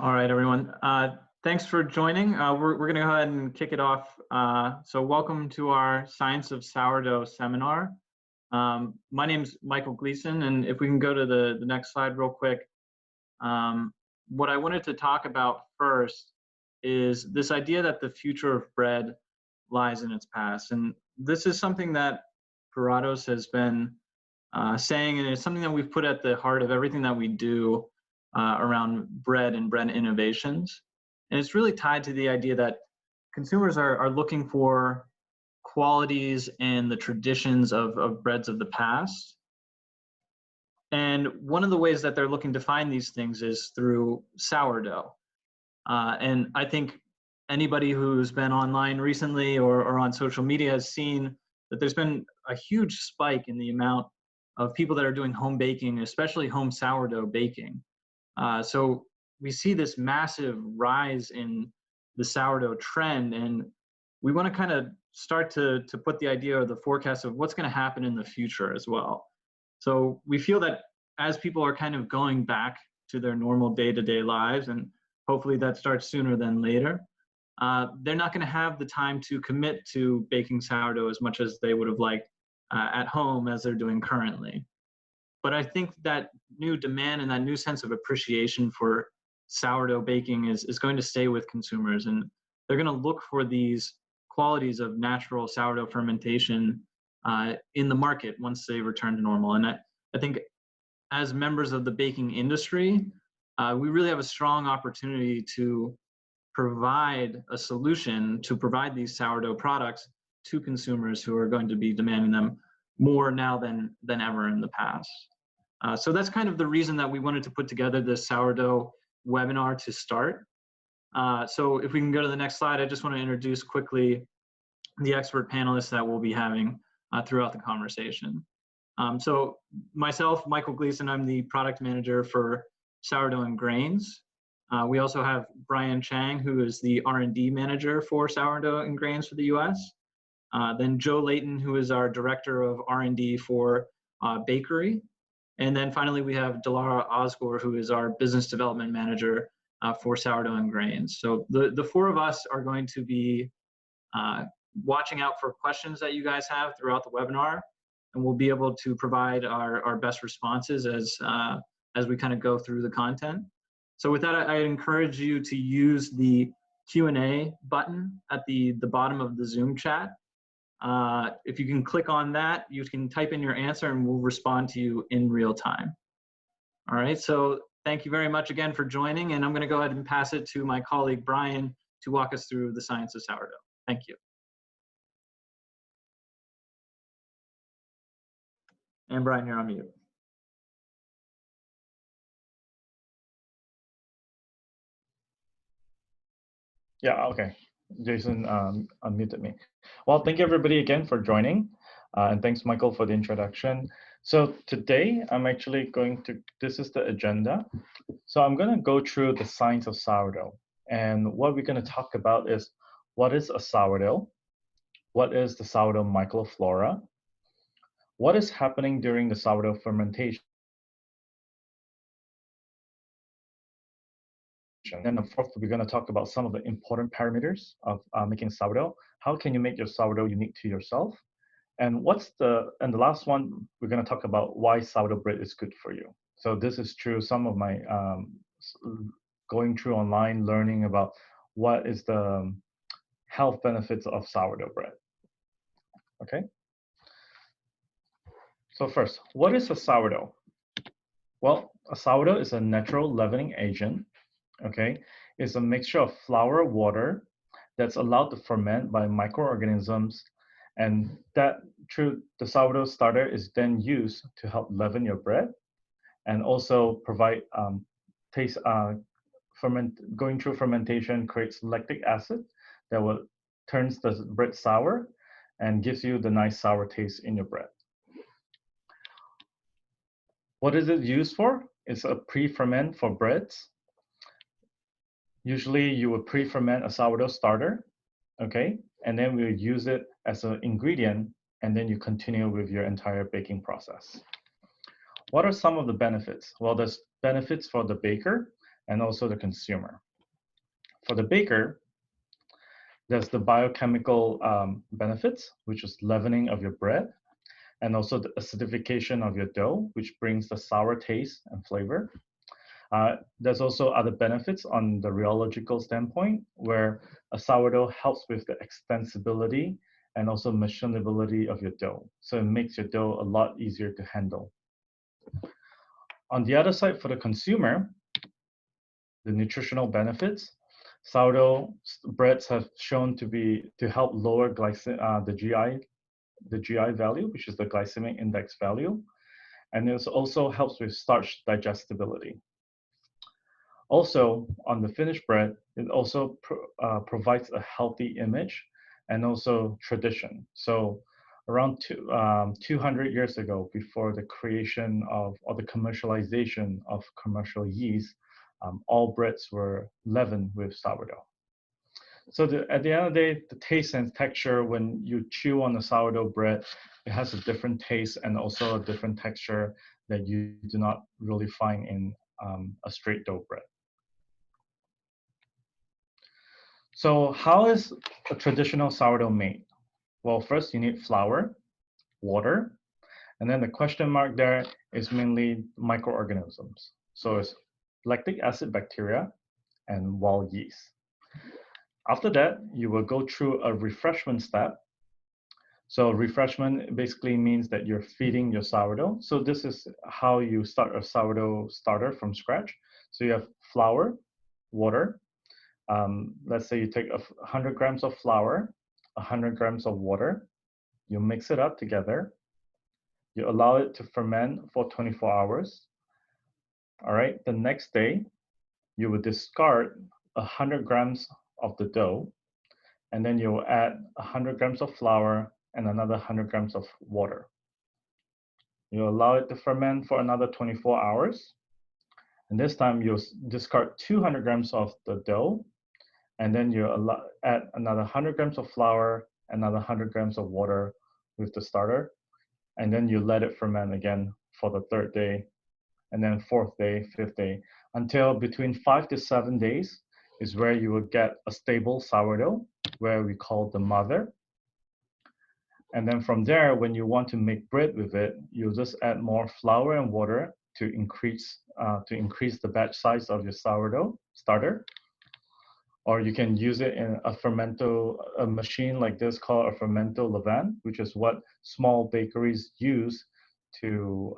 All right, everyone. Thanks for joining. We're going to go ahead and kick it off. So welcome to our Science of Sourdough seminar. My name's Michael Gleason, and if we can go to the next slide real quick. What I wanted to talk about first is this idea that the future of bread lies in its past. And this is something that Puratos has been saying, and it's something that we've put at the heart of everything that we do around bread and bread innovations. And it's really tied to the idea that consumers are looking for qualities and the traditions of breads of the past. And one of the ways that they're looking to find these things is through sourdough. And I think anybody who's been online recently or on social media has seen that there's been a huge spike in the amount of people that are doing home baking, especially home sourdough baking. So we see this massive rise in the sourdough trend, and we want to kind of start to put the idea or the forecast of what's going to happen in the future as well. So we feel that as people are kind of going back to their normal day-to-day lives, and hopefully that starts sooner than later, they're not going to have the time to commit to baking sourdough as much as they would have liked at home as they're doing currently. But I think that new demand and that new sense of appreciation for sourdough baking is going to stay with consumers, and they're going to look for these qualities of natural sourdough fermentation in the market once they return to normal. And I think as members of the baking industry, we really have a strong opportunity to provide a solution to provide these sourdough products to consumers who are going to be demanding them more now than ever in the past. So that's kind of the reason that we wanted to put together this sourdough webinar to start. So if we can go to the next slide, I just want to introduce quickly the expert panelists that we'll be having throughout the conversation. So myself, Michael Gleason, I'm the product manager for sourdough and grains. We also have Brian Chang, who is the R&D manager for sourdough and grains for the US. Then Joe Layton, who is our director of R&D for bakery. And then finally, we have Delara Osgore, who is our business development manager for sourdough and grains. So the four of us are going to be watching out for questions that you guys have throughout the webinar, and we'll be able to provide our best responses as we kind of go through the content. So with that, I encourage you to use the Q&A button at the bottom of the Zoom chat. If you can click on that, you can type in your answer and we'll respond to you in real time. All right, so thank you very much again for joining, and I'm going to go ahead and pass it to my colleague Brian to walk us through the science of sourdough. Thank you. And Brian, you're on mute. Yeah, okay. Jason unmuted me. Well, thank you everybody again for joining. And thanks, Michael, for the introduction. So today I'm actually going to, this is the agenda. So I'm going to go through the science of sourdough. And what we're going to talk about is what is a sourdough? What is the sourdough microflora? What is happening during the sourdough fermentation? And of course, we're going to talk about some of the important parameters of making sourdough. How can you make your sourdough unique to yourself? And the last one, we're going to talk about why sourdough bread is good for you. So this is true. Some of my going through online, learning about what is the health benefits of sourdough bread. Okay. So first, what is a sourdough? Well, a sourdough is a natural leavening agent. Okay, it's a mixture of flour, water that's allowed to ferment by microorganisms, and that through the sourdough starter is then used to help leaven your bread, and also provide taste. Going through fermentation creates lactic acid that will turns the bread sour and gives you the nice sour taste in your bread. What is it used for? It's a pre-ferment for breads. Usually you would pre-ferment a sourdough starter, okay? And then we would use it as an ingredient, and then you continue with your entire baking process. What are some of the benefits? Well, there's benefits for the baker, and also the consumer. For the baker, there's the biochemical benefits, which is leavening of your bread, and also the acidification of your dough, which brings the sour taste and flavor. There's also other benefits on the rheological standpoint, where a sourdough helps with the extensibility and also machinability of your dough. So it makes your dough a lot easier to handle. On the other side, for the consumer, the nutritional benefits, sourdough breads have shown to help lower the GI value, which is the glycemic index value, and it also helps with starch digestibility. Also, on the finished bread, it also provides a healthy image and also tradition. So around 200 years ago, before the creation of, or the commercialization of commercial yeast, all breads were leavened with sourdough. So at the end of the day, the taste and texture, when you chew on a sourdough bread, it has a different taste and also a different texture that you do not really find in a straight dough bread. So how is a traditional sourdough made? Well, first you need flour, water, and then the question mark there is mainly microorganisms. So it's lactic acid bacteria and wild yeast. After that, you will go through a refreshment step. So refreshment basically means that you're feeding your sourdough. So this is how you start a sourdough starter from scratch. So you have flour, water. Let's say you take 100 grams of flour, 100 grams of water. You mix it up together. You allow it to ferment for 24 hours. All right, the next day, you will discard 100 grams of the dough, and then you'll add 100 grams of flour and another 100 grams of water. You allow it to ferment for another 24 hours. And this time you'll discard 200 grams of the dough, and then you add another 100 grams of flour, another 100 grams of water with the starter, and then you let it ferment again for the third day, and then fourth day, fifth day, until between 5 to 7 days is where you will get a stable sourdough, where we call the mother. And then from there, when you want to make bread with it, you just add more flour and water to increase the batch size of your sourdough starter. Or you can use it in a machine like this called a fermento levain, which is what small bakeries use to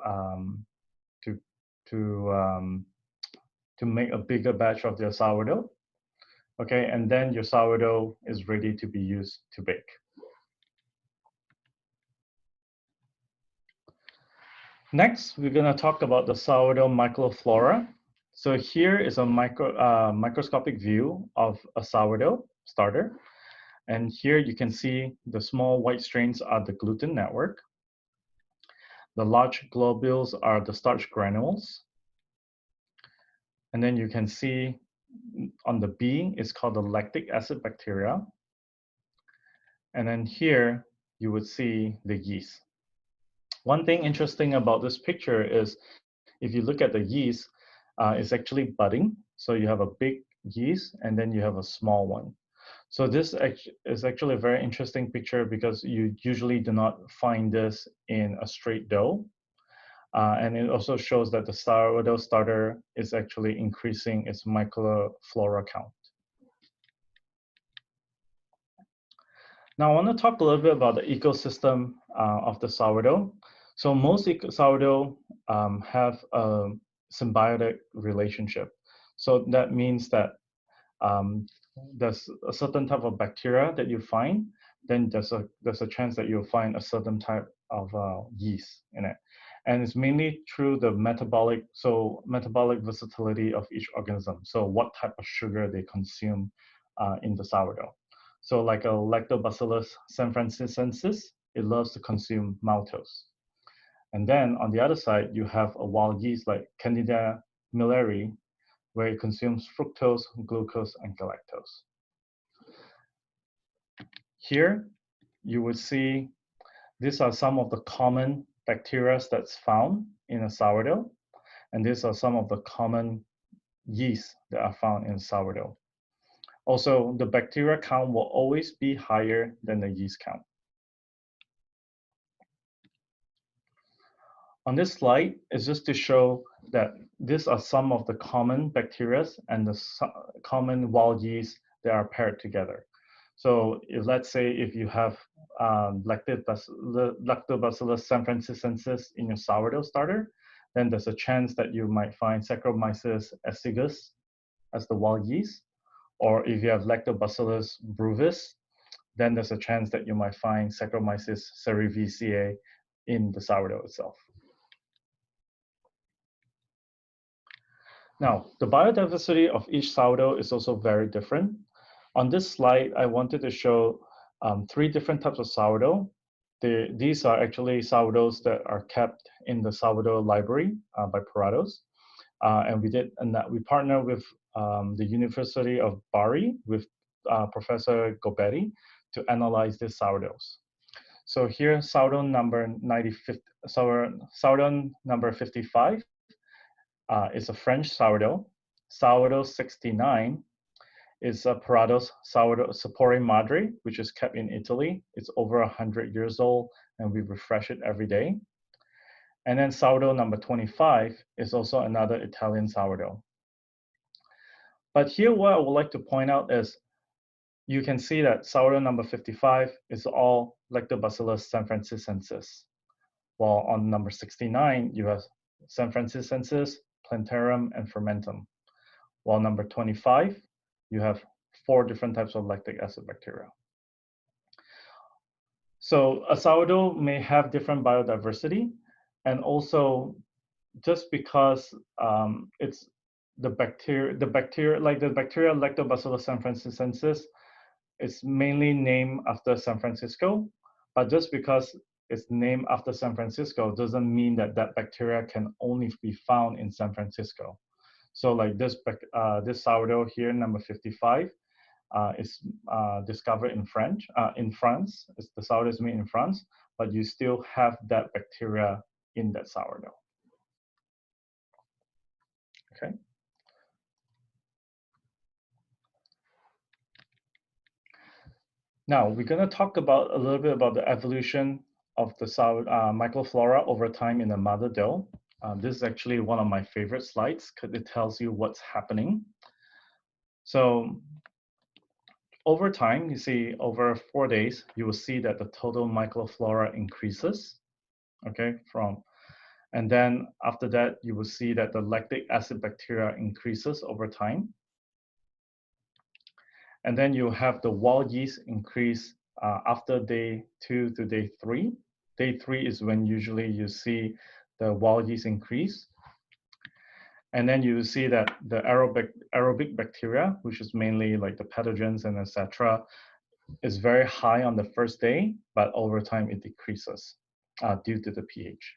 make a bigger batch of their sourdough. Okay, and then your sourdough is ready to be used to bake. Next, we're going to talk about the sourdough microflora. So here is a microscopic view of a sourdough starter. And here you can see the small white strains are the gluten network. The large globules are the starch granules. And then you can see on the B, it's called the lactic acid bacteria. And then here you would see the yeast. One thing interesting about this picture is if you look at the yeast, it's actually budding. So you have a big yeast and then you have a small one. So this is actually a very interesting picture because you usually do not find this in a straight dough. And it also shows that the sourdough starter is actually increasing its microflora count. Now I want to talk a little bit about the ecosystem of the sourdough. So most sourdough have a symbiotic relationship. So that means that there's a certain type of bacteria that you find, then there's a chance that you'll find a certain type of yeast in it. And it's mainly through the metabolic versatility of each organism. So what type of sugar they consume in the sourdough. So like a Lactobacillus sanfrancensis, it loves to consume maltose. And then on the other side, you have a wild yeast like Candida milleri, where it consumes fructose, glucose, and galactose. Here, you would see these are some of the common bacteria that's found in a sourdough. And these are some of the common yeast that are found in sourdough. Also, the bacteria count will always be higher than the yeast count. On this slide is just to show that these are some of the common bacteria and the common wild yeast that are paired together. So let's say if you have Lactobacillus sanfrancisensis in your sourdough starter, then there's a chance that you might find Saccharomyces acigus as the wild yeast. Or if you have Lactobacillus bruvis, then there's a chance that you might find Saccharomyces cerevisiae in the sourdough itself. Now, the biodiversity of each sourdough is also very different. On this slide, I wanted to show 3 different types of sourdough. These are actually sourdoughs that are kept in the sourdough library by Puratos. And we partner with the University of Bari with Professor Gobetti to analyze these sourdoughs. So here, sourdough number 55 is a French sourdough. Sourdough 69 is a Puratos sourdough Sapore Madre, which is kept in Italy. It's over 100 years old, and we refresh it every day. And then sourdough number 25 is also another Italian sourdough. But here, what I would like to point out is you can see that sourdough number 55 is all Lactobacillus sanfrancisensis, while on number 69, you have sanfrancisensis, plantarum, and fermentum. While number 25, you have 4 different types of lactic acid bacteria. So a sourdough may have different biodiversity, and also just because it's the bacteria Lactobacillus sanfrancisensis is mainly named after San Francisco, but just because it's named after San Francisco doesn't mean that that bacteria can only be found in San Francisco. So like this sourdough here, number 55, is discovered in France. The sourdough is made in France, but you still have that bacteria in that sourdough. Okay. Now we're going to talk about a little bit about the evolution of the microflora over time in the mother dough. This is actually one of my favorite slides because it tells you what's happening. So over time, you see over 4 days, you will see that the total microflora increases, okay, and then after that, you will see that the lactic acid bacteria increases over time. And then you have the wild yeast increase after day 2 to day 3. Day 3 is when usually you see the wild yeast increase. And then you see that the aerobic bacteria, which is mainly like the pathogens and etc., is very high on the first day, but over time it decreases due to the pH.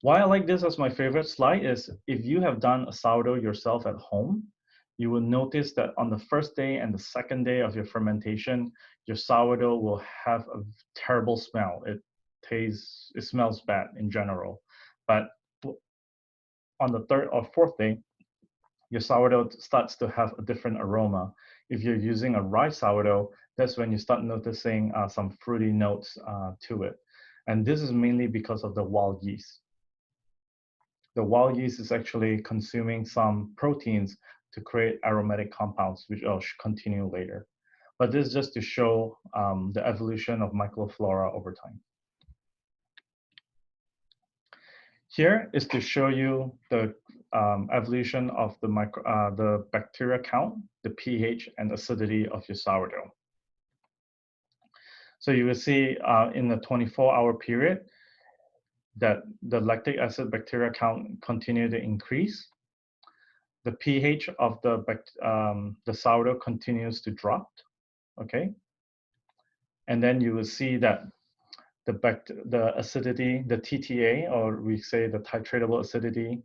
Why I like this as my favorite slide is if you have done a sourdough yourself at home, you will notice that on the first day and the second day of your fermentation, your sourdough will have a terrible smell. It smells bad in general. But on the 3rd or 4th day, your sourdough starts to have a different aroma. If you're using a rye sourdough, that's when you start noticing some fruity notes to it. And this is mainly because of the wild yeast. The wild yeast is actually consuming some proteins to create aromatic compounds, which I'll continue later. But this is just to show the evolution of microflora over time. Here is to show you the evolution of the bacteria count, the pH and acidity of your sourdough. So you will see in the 24-hour period that the lactic acid bacteria count continued to increase. The pH of the sourdough continues to drop, okay? And then you will see that the acidity, the TTA, or we say the titratable acidity,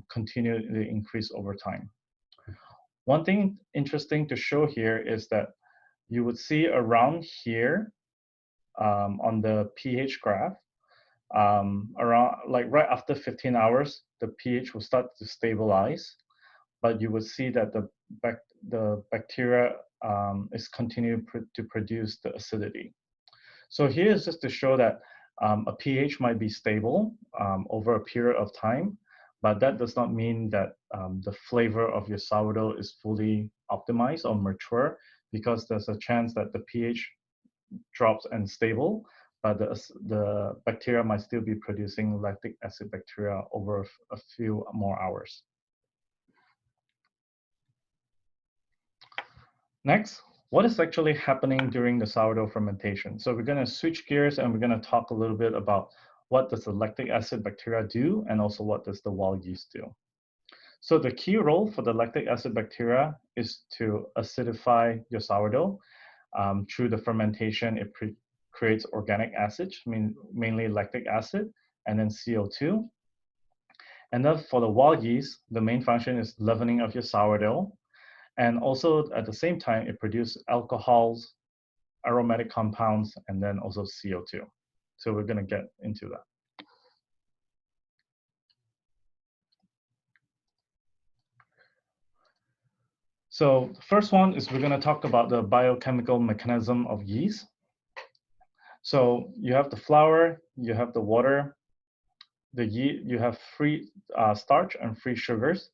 continue to increase over time. One thing interesting to show here is that you would see around here on the pH graph, around like right after 15 hours, the pH will start to stabilize, but you would see that the bacteria is continuing to produce the acidity. So here is just to show that a pH might be stable over a period of time, but that does not mean that the flavor of your sourdough is fully optimized or mature, because there's a chance that the pH drops and stable, but the bacteria might still be producing lactic acid bacteria over a few more hours. Next, what is actually happening during the sourdough fermentation? So we're going to switch gears and we're going to talk a little bit about what does the lactic acid bacteria do, and also what does the wild yeast do. So the key role for the lactic acid bacteria is to acidify your sourdough. Through the fermentation, it creates organic acids, mainly lactic acid, and then CO2. And then for the wild yeast, the main function is leavening of your sourdough. And also at the same time, it produces alcohols, aromatic compounds, and then also CO2. So we're going to get into that. So the first one is we're going to talk about the biochemical mechanism of yeast. So you have the flour, you have the water, the yeast, you have free starch and free sugars.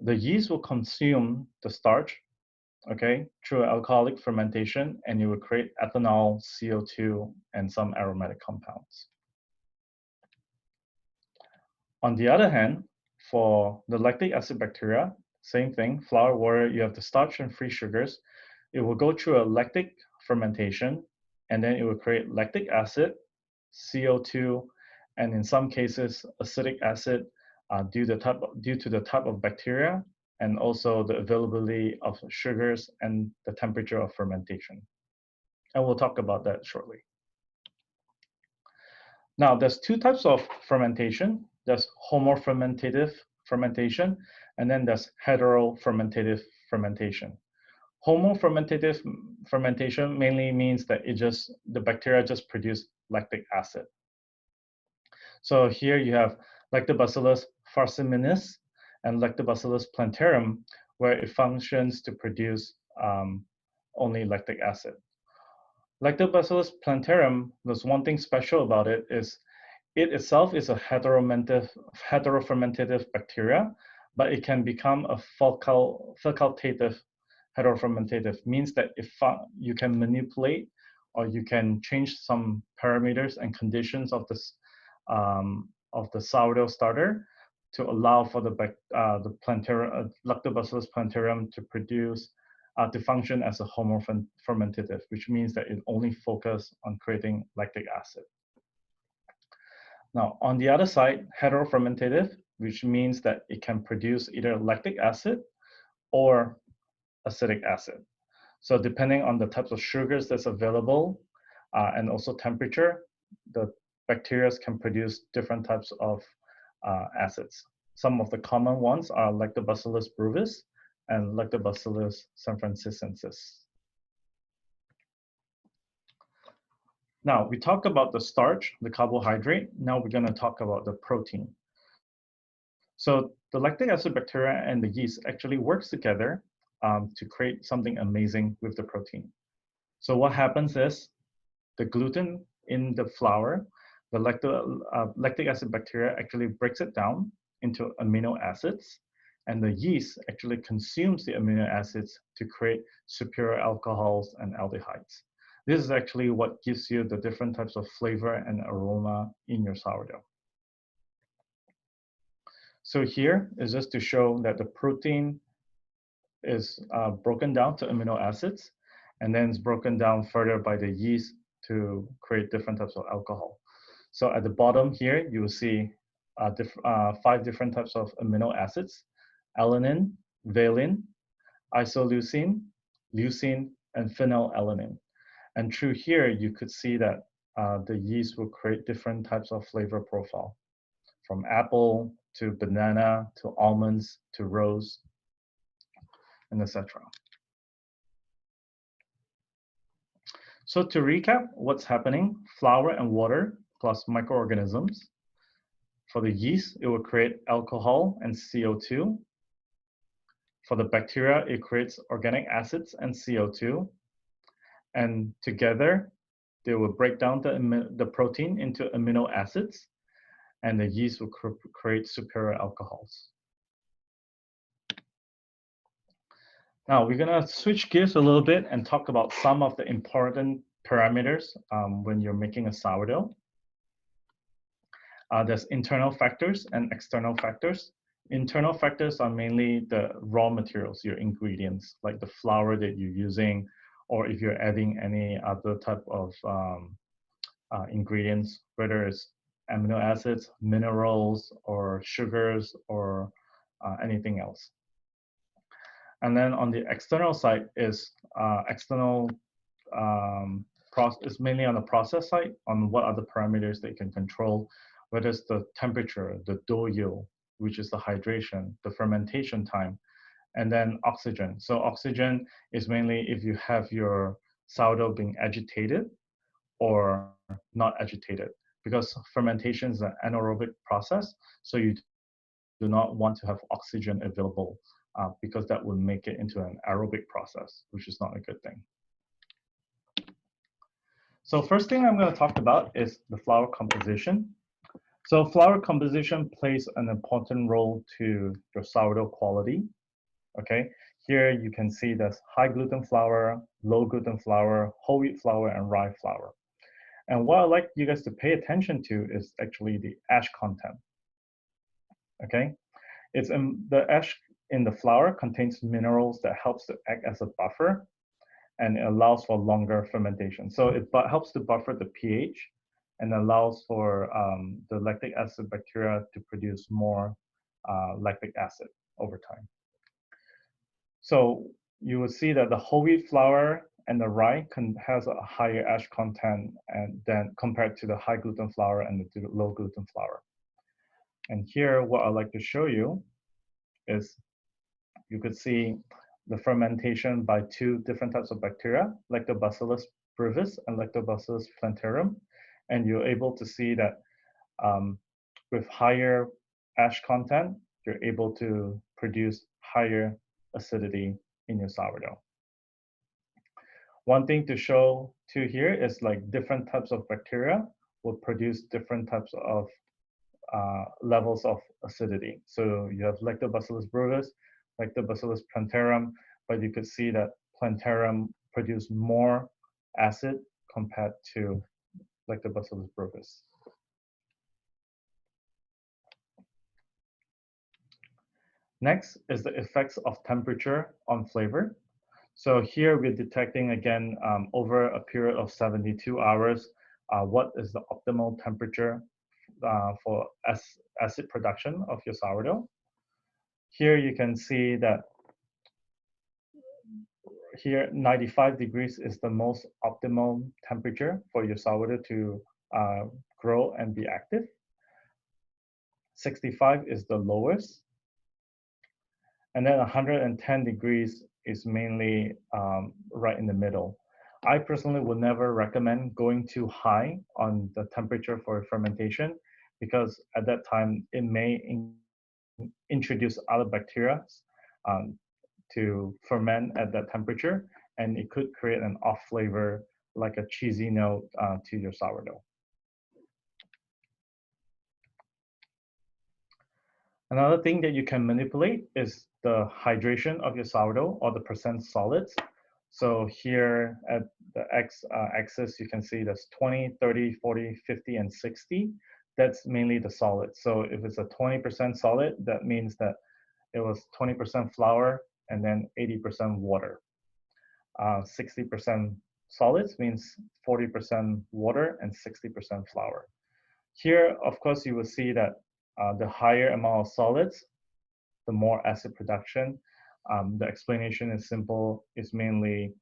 The yeast will consume the starch, okay, through alcoholic fermentation, and you will create ethanol, CO2, and some aromatic compounds. On the other hand, for the lactic acid bacteria, same thing, flour, water, you have the starch and free sugars. It will go through a lactic fermentation, and then it will create lactic acid, CO2, and in some cases, acetic acid due to the type of bacteria, and also the availability of sugars and the temperature of fermentation. And we'll talk about that shortly. Now, there's two types of fermentation. There's homofermentative fermentation, and then there's heterofermentative fermentation. Homofermentative fermentation mainly means that the bacteria just produce lactic acid. So here you have Lactobacillus farciminis and Lactobacillus plantarum, where it functions to produce only lactic acid. Lactobacillus plantarum, there's one thing special about it is it itself is a heterofermentative bacteria, but it can become a facultative heterofermentative, means that if you can manipulate or you can change some parameters and conditions of this of the sourdough starter to allow for the Lactobacillus plantarum to produce to function as a homofermentative, which means that it only focuses on creating lactic acid. Now, on the other side, heterofermentative, which means that it can produce either lactic acid or acetic acid. So depending on the types of sugars that's available and also temperature, the bacteria can produce different types of acids. Some of the common ones are Lactobacillus brevis and Lactobacillus sanfrancisensis. Now, we talked about the starch, the carbohydrate. Now we're going to talk about the protein. So the lactic acid bacteria and the yeast actually works together to create something amazing with the protein. So what happens is the gluten in the flour, the lactic acid bacteria actually breaks it down into amino acids, and the yeast actually consumes the amino acids to create superior alcohols and aldehydes. This is actually what gives you the different types of flavor and aroma in your sourdough. So here is just to show that the protein is broken down to amino acids, and then it's broken down further by the yeast to create different types of alcohol. So at the bottom here, you will see 5 different types of amino acids: alanine, valine, isoleucine, leucine, and phenylalanine. And through here, you could see that the yeast will create different types of flavor profile, from apple to banana to almonds to rose, and etc. So to recap what's happening, flour and water plus microorganisms. For the yeast, it will create alcohol and CO2. For the bacteria, it creates organic acids and CO2. And together, they will break down the protein into amino acids, and the yeast will create superior alcohols. Now, we're going to switch gears a little bit and talk about some of the important parameters when you're making a sourdough. There's internal factors and external factors. Internal factors are mainly the raw materials, your ingredients, like the flour that you're using, or if you're adding any other type of ingredients, whether it's amino acids, minerals, or sugars, or anything else. And then on the external side is is mainly on the process side, on what are the parameters that you can control, whether it's the temperature, the dough yield, which is the hydration, the fermentation time, and then oxygen. So oxygen is mainly if you have your sourdough being agitated or not agitated, because fermentation is an anaerobic process, so you do not want to have oxygen available because that would make it into an aerobic process, which is not a good thing. So first thing I'm going to talk about is the flour composition. So flour composition plays an important role to your sourdough quality. Okay, here you can see there's high gluten flour, low gluten flour, whole wheat flour, and rye flour. And what I'd like you guys to pay attention to is actually the ash content. Okay, it's the ash in the flour contains minerals that helps to act as a buffer, and it allows for longer fermentation. So it helps to buffer the pH and allows for the lactic acid bacteria to produce more lactic acid over time. So you will see that the whole wheat flour and the rye has a higher ash content than compared to the high gluten flour and the low gluten flour. And here, what I'd like to show you is you could see the fermentation by two different types of bacteria, Lactobacillus brevis and Lactobacillus plantarum. And you're able to see that with higher ash content, you're able to produce higher acidity in your sourdough. One thing to show too here is like different types of bacteria will produce different types of levels of acidity. So you have Lactobacillus brevis, Lactobacillus plantarum, but you could see that plantarum produce more acid compared to Lactobacillus brevis. Next is the effects of temperature on flavor. So here we're detecting again over a period of 72 hours, what is the optimal temperature for acid production of your sourdough. Here you can see that here 95 degrees is the most optimal temperature for your sourdough to grow and be active. 65 is the lowest. And then 110 degrees is mainly right in the middle. I personally would never recommend going too high on the temperature for fermentation because at that time it may introduce other bacteria to ferment at that temperature, and it could create an off flavor like a cheesy note to your sourdough. Another thing that you can manipulate is the hydration of your sourdough or the percent solids. So here at the x-axis, you can see there's 20, 30, 40, 50, and 60. That's mainly the solids. So if it's a 20% solid, that means that it was 20% flour and then 80% water. 60% solids means 40% water and 60% flour. Here, of course, you will see that the higher amount of solids, the more acid production. The explanation is simple. It's mainly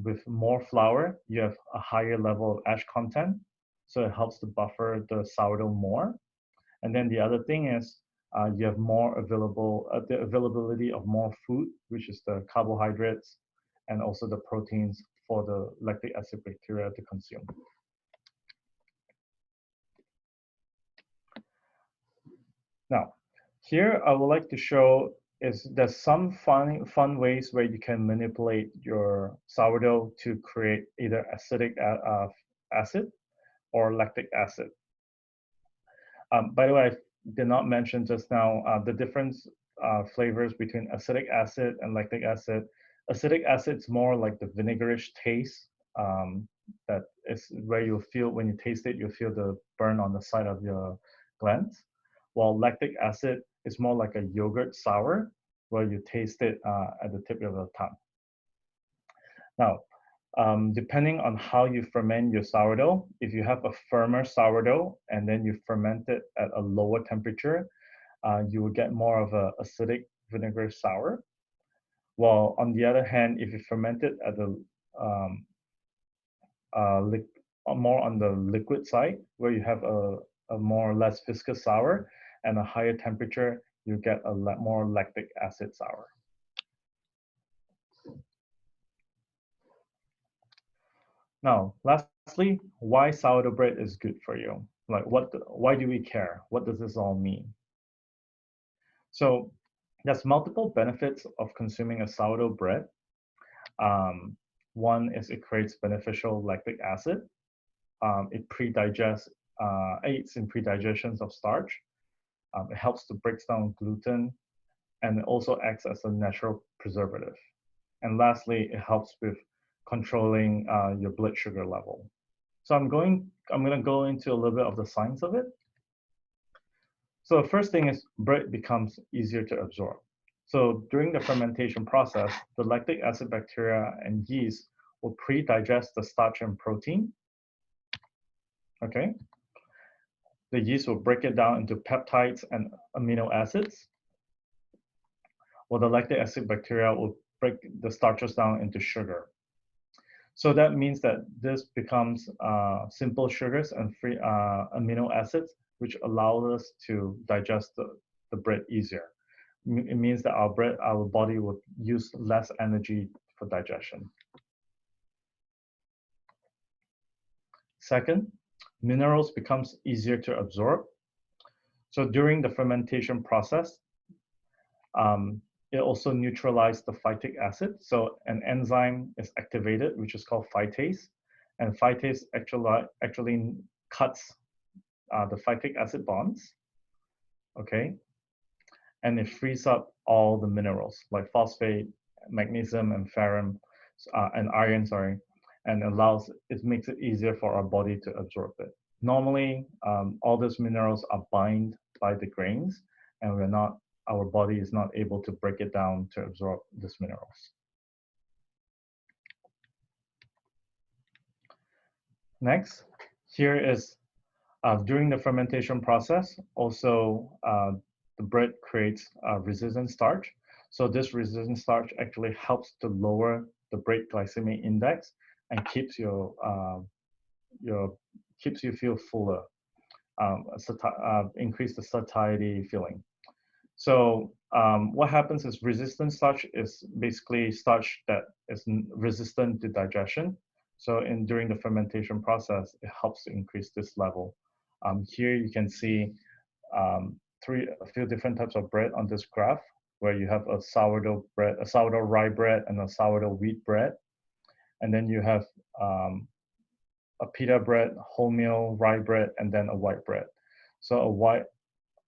with more flour, you have a higher level of ash content, so it helps to buffer the sourdough more. And then the other thing is you have more the availability of more food, which is the carbohydrates and also the proteins for the lactic acid bacteria to consume. Now, here I would like to show is there's some fun ways where you can manipulate your sourdough to create either acetic acid or lactic acid. By the way, I did not mention just now the difference flavors between acetic acid and lactic acid. Acetic acid is more like the vinegarish taste that is where you'll feel when you taste it, you'll feel the burn on the side of your glands. While lactic acid is more like a yogurt sour where you taste it at the tip of the tongue. Now, depending on how you ferment your sourdough, if you have a firmer sourdough and then you ferment it at a lower temperature, you will get more of a acidic vinegar sour. While on the other hand, if you ferment it at the more on the liquid side, where you have a more or less viscous sour and a higher temperature, you get a more lactic acid sour. Now, lastly, why sourdough bread is good for you? Like, why do we care? What does this all mean? So, there's multiple benefits of consuming a sourdough bread. One is it creates beneficial lactic acid. It aids in predigestion of starch. It helps to break down gluten, and it also acts as a natural preservative. And lastly, it helps with controlling your blood sugar level. So I'm going to go into a little bit of the science of it. So the first thing is bread becomes easier to absorb. So during the fermentation process, the lactic acid bacteria and yeast will pre-digest the starch and protein. Okay. The yeast will break it down into peptides and amino acids, while the lactic acid bacteria will break the starches down into sugar. So that means that this becomes simple sugars and free amino acids, which allow us to digest the bread easier. It means that our body will use less energy for digestion. Second, minerals becomes easier to absorb. So during the fermentation process, it also neutralizes the phytic acid. So an enzyme is activated, which is called phytase. And phytase actually cuts the phytic acid bonds, okay? And it frees up all the minerals like phosphate, magnesium, and ferrum, and iron, sorry, and it makes it easier for our body to absorb it. Normally, all these minerals are bound by the grains, and our body is not able to break it down to absorb these minerals. Next, here is during the fermentation process, also the bread creates resistant starch. So this resistant starch actually helps to lower the bread glycemic index and keeps you feel fuller, increase the satiety feeling. So what happens is resistant starch is basically starch that is resistant to digestion. So during the fermentation process, it helps to increase this level. Here you can see a few different types of bread on this graph, where you have a sourdough bread, a sourdough rye bread, and a sourdough wheat bread. And then you have a pita bread, wholemeal rye bread, and then a white bread. So a white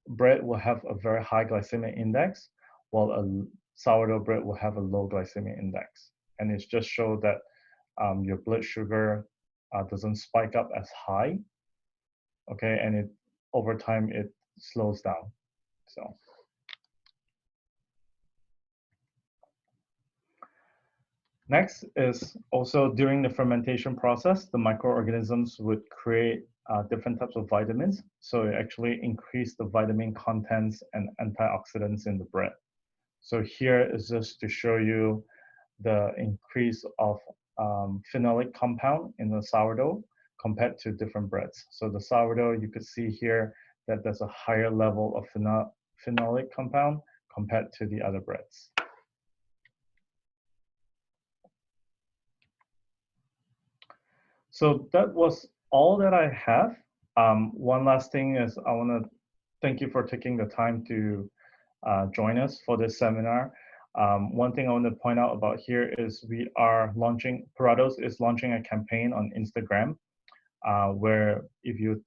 bread will have a very high glycemic index, while a sourdough bread will have a low glycemic index. And it's just show that your blood sugar doesn't spike up as high, okay, and over time it slows down. So next is also during the fermentation process, the microorganisms would create different types of vitamins. So it actually increase the vitamin contents and antioxidants in the bread. So here is just to show you the increase of phenolic compound in the sourdough compared to different breads. So the sourdough, you could see here that there's a higher level of phenolic compound compared to the other breads. So that was all that I have. One last thing is I want to Thank you for taking the time to join us for this seminar. One thing I want to point out about here is Puratos is launching a campaign on Instagram where if you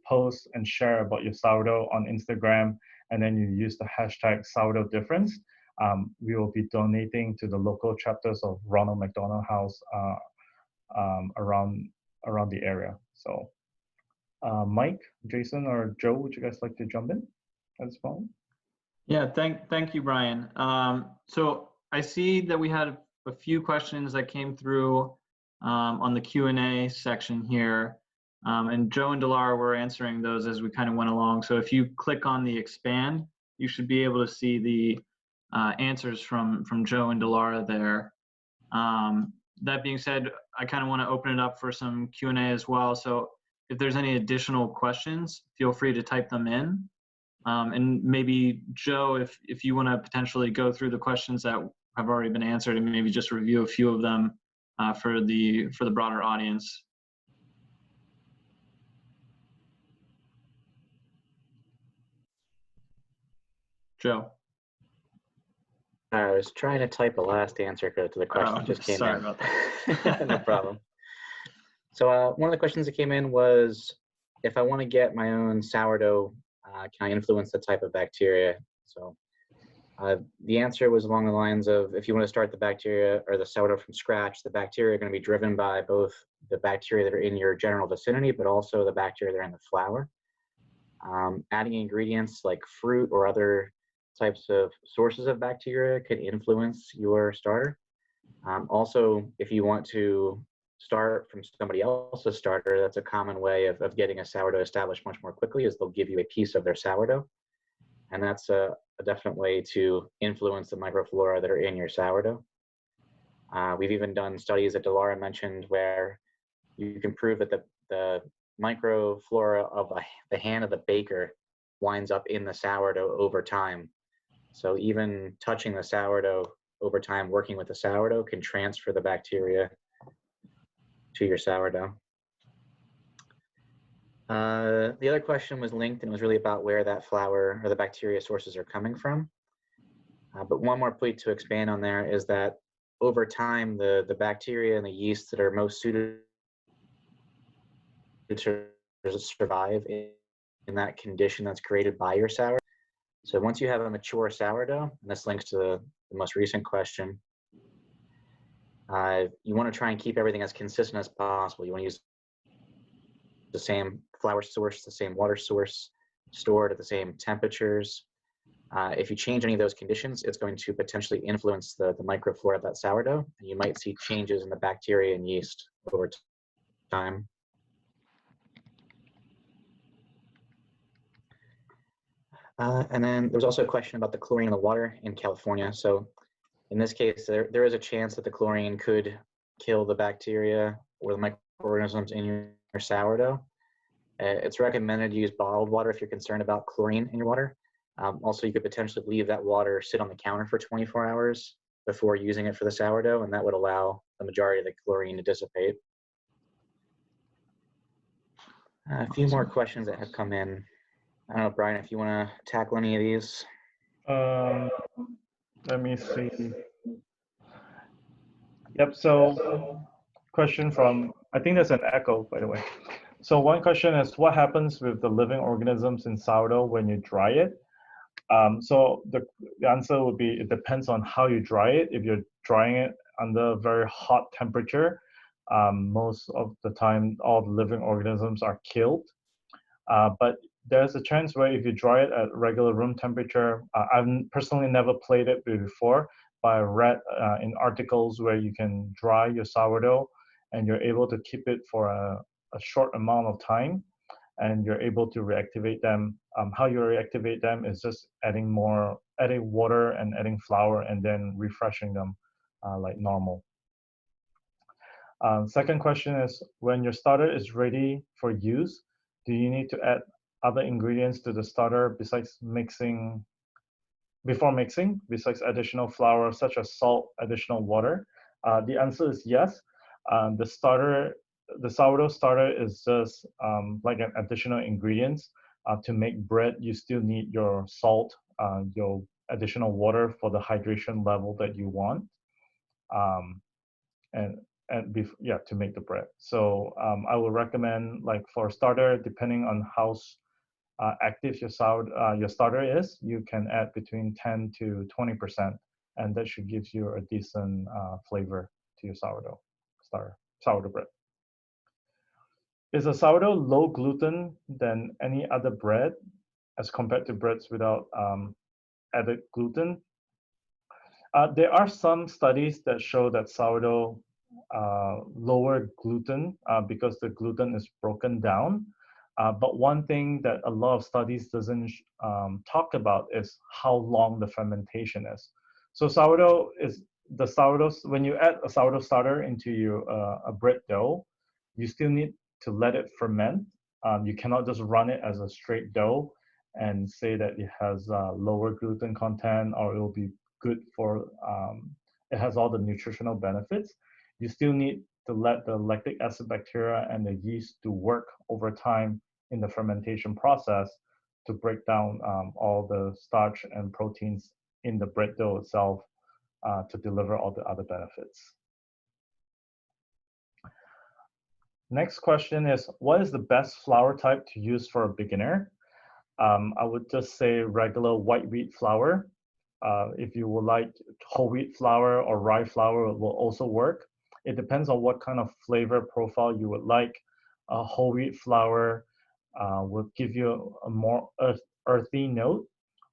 post and share about your sourdough on Instagram and then you use the hashtag sourdough difference, we will be donating to the local chapters of Ronald McDonald House around the area. So Mike, Jason, or Joe, would you guys like to jump in at this point? Yeah, thank you, Brian. So I see that we had a few questions that came through on the Q&A section here. And Joe and Delara were answering those as we kind of went along. So if you click on the expand, you should be able to see the answers from Joe and Delara there. That being said, I kind of want to open it up for some Q&A as well. So if there's any additional questions, feel free to type them in. And maybe Joe, if you want to potentially go through the questions that have already been answered and maybe just review a few of them for the broader audience. Joe. I was trying to type a last answer to the question that just came in. Sorry about that. No problem. So one of the questions that came in was, if I want to get my own sourdough, can I influence the type of bacteria? So the answer was along the lines of, if you want to start the bacteria or the sourdough from scratch, the bacteria are going to be driven by both the bacteria that are in your general vicinity, but also the bacteria that are in the flour. Adding ingredients like fruit or other types of sources of bacteria could influence your starter. Also, if you want to start from somebody else's starter, that's a common way of getting a sourdough established much more quickly, is they'll give you a piece of their sourdough. And that's a definite way to influence the microflora that are in your sourdough. We've even done studies that Delara mentioned where you can prove that the microflora of the hand of the baker winds up in the sourdough over time. So even touching the sourdough over time, working with the sourdough, can transfer the bacteria to your sourdough. The other question was linked and was really about where that flour or the bacteria sources are coming from. But one more point to expand on there is that over time, the bacteria and the yeast that are most suited to survive in that condition that's created by your sourdough. So once you have a mature sourdough, and this links to the most recent question, you want to try and keep everything as consistent as possible. You want to use the same flour source, the same water source, stored at the same temperatures. If you change any of those conditions, it's going to potentially influence the microflora of that sourdough, and you might see changes in the bacteria and yeast over time. And then there was also a question about the chlorine in the water in California. So in this case, there is a chance that the chlorine could kill the bacteria or the microorganisms in your sourdough. It's recommended to use bottled water if you're concerned about chlorine in your water. Also, you could potentially leave that water sit on the counter for 24 hours before using it for the sourdough, and that would allow the majority of the chlorine to dissipate. A few more questions that have come in. I don't know, Brian, if you want to tackle any of these. Let me see. Yep, so question from, I think there's an echo, by the way. So one question is, what happens with the living organisms in sourdough when you dry it? So the answer would be, it depends on how you dry it. If you're drying it under very hot temperature, most of the time, all the living organisms are killed. But there's a chance where if you dry it at regular room temperature, I've personally never played it before, but I read in articles where you can dry your sourdough and you're able to keep it for a short amount of time, and you're able to reactivate them. How you reactivate them is just adding water and adding flour and then refreshing them like normal. Second question is, when your starter is ready for use, do you need to add other ingredients to the starter besides besides additional flour, such as salt, additional water? The answer is yes. The sourdough starter is just like an additional ingredients To make bread, you still need your salt, your additional water for the hydration level that you want, and yeah, to make the bread. So I would recommend, like for a starter, depending on how active your starter is, you can add between 10 to 20%, and that should give you a decent flavor to your sourdough bread. Is a sourdough low gluten than any other bread as compared to breads without added gluten? There are some studies that show that sourdough lower gluten because the gluten is broken down. But one thing that a lot of studies doesn't talk about is how long the fermentation is. So when you add a sourdough starter into a bread dough, you still need to let it ferment. You cannot just run it as a straight dough and say that it has lower gluten content or it will be good for, it has all the nutritional benefits. You still need to let the lactic acid bacteria and the yeast to work over time in the fermentation process to break down all the starch and proteins in the bread dough itself to deliver all the other benefits. Next question is, what is the best flour type to use for a beginner? I would just say regular white wheat flour. If you would like whole wheat flour or rye flour, it will also work. It depends on what kind of flavor profile you would like. Whole wheat flour will give you a more earthy note,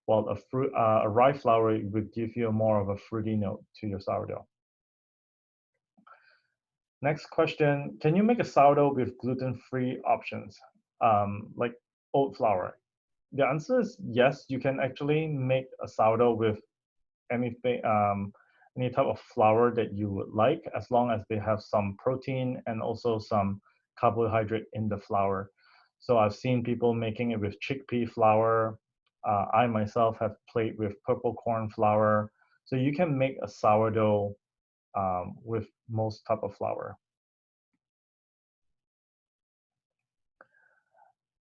while a rye flour would give you more of a fruity note to your sourdough. Next question, can you make a sourdough with gluten-free options, like oat flour? The answer is yes, you can actually make a sourdough with anything, any type of flour that you would like, as long as they have some protein and also some carbohydrate in the flour. So I've seen people making it with chickpea flour. I myself have played with purple corn flour. So you can make a sourdough with most type of flour.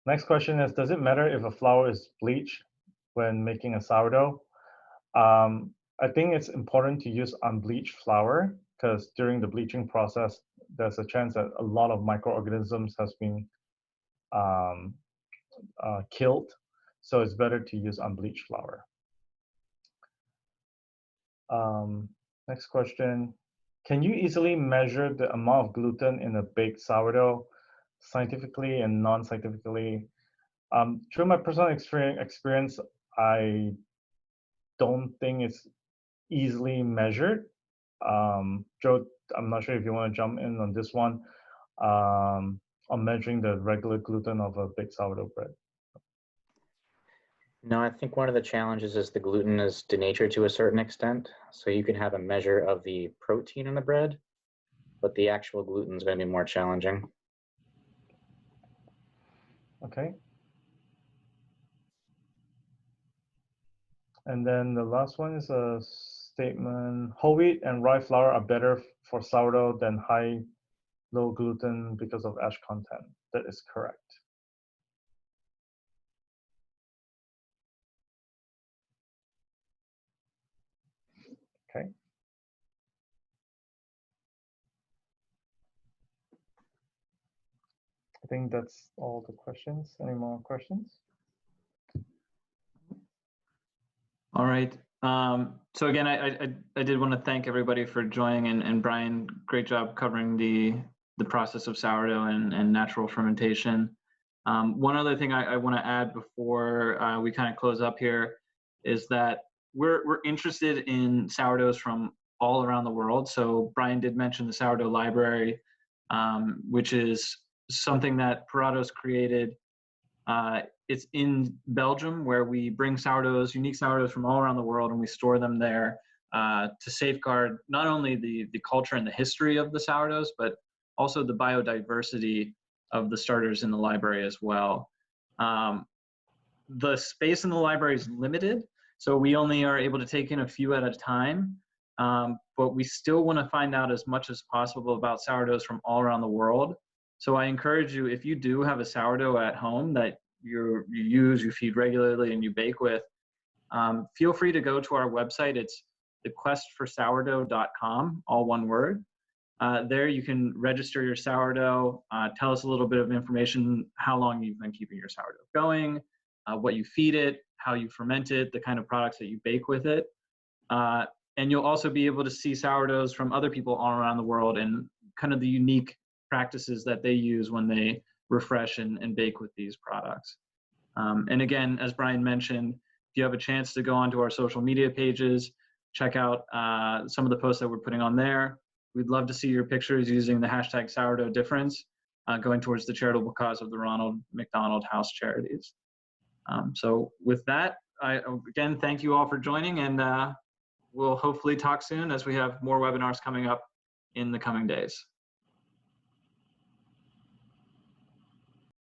Next question is, does it matter if a flour is bleached when making a sourdough? I think it's important to use unbleached flour because during the bleaching process, there's a chance that a lot of microorganisms has been killed. So it's better to use unbleached flour. Next question. Can you easily measure the amount of gluten in a baked sourdough, scientifically and non-scientifically? Through my personal experience, I don't think it's easily measured. Joe, I'm not sure if you want to jump in on this one, on measuring the regular gluten of a baked sourdough bread. No, I think one of the challenges is the gluten is denatured to a certain extent. So you can have a measure of the protein in the bread, but the actual gluten is going to be more challenging. Okay. And then the last one is a statement, whole wheat and rye flour are better for sourdough than low gluten because of ash content. That is correct. Okay. I think that's all the questions. Any more questions? All right. So again, I did want to thank everybody for joining, and Brian, great job covering the process of sourdough and natural fermentation. One other thing I want to add before we kind of close up here is that we're interested in sourdoughs from all around the world. So Brian did mention the sourdough library, which is something that Puratos created. It's in Belgium, where we bring unique sourdoughs from all around the world, and we store them there to safeguard not only the culture and the history of the sourdoughs, but also the biodiversity of the starters in the library as well. The space in the library is limited, so we only are able to take in a few at a time, but we still want to find out as much as possible about sourdoughs from all around the world. So I encourage you, if you do have a sourdough at home that you use, you feed regularly, and you bake with, feel free to go to our website. It's thequestforsourdough.com, all one word. There you can register your sourdough, tell us a little bit of information, how long you've been keeping your sourdough going, what you feed it, how you ferment it, the kind of products that you bake with it. And you'll also be able to see sourdoughs from other people all around the world and kind of the unique practices that they use when they refresh and bake with these products. And again, as Brian mentioned, if you have a chance to go onto our social media pages, check out some of the posts that we're putting on there. We'd love to see your pictures using the hashtag sourdough difference, going towards the charitable cause of the Ronald McDonald House Charities. So with that, again, thank you all for joining, and we'll hopefully talk soon as we have more webinars coming up in the coming days.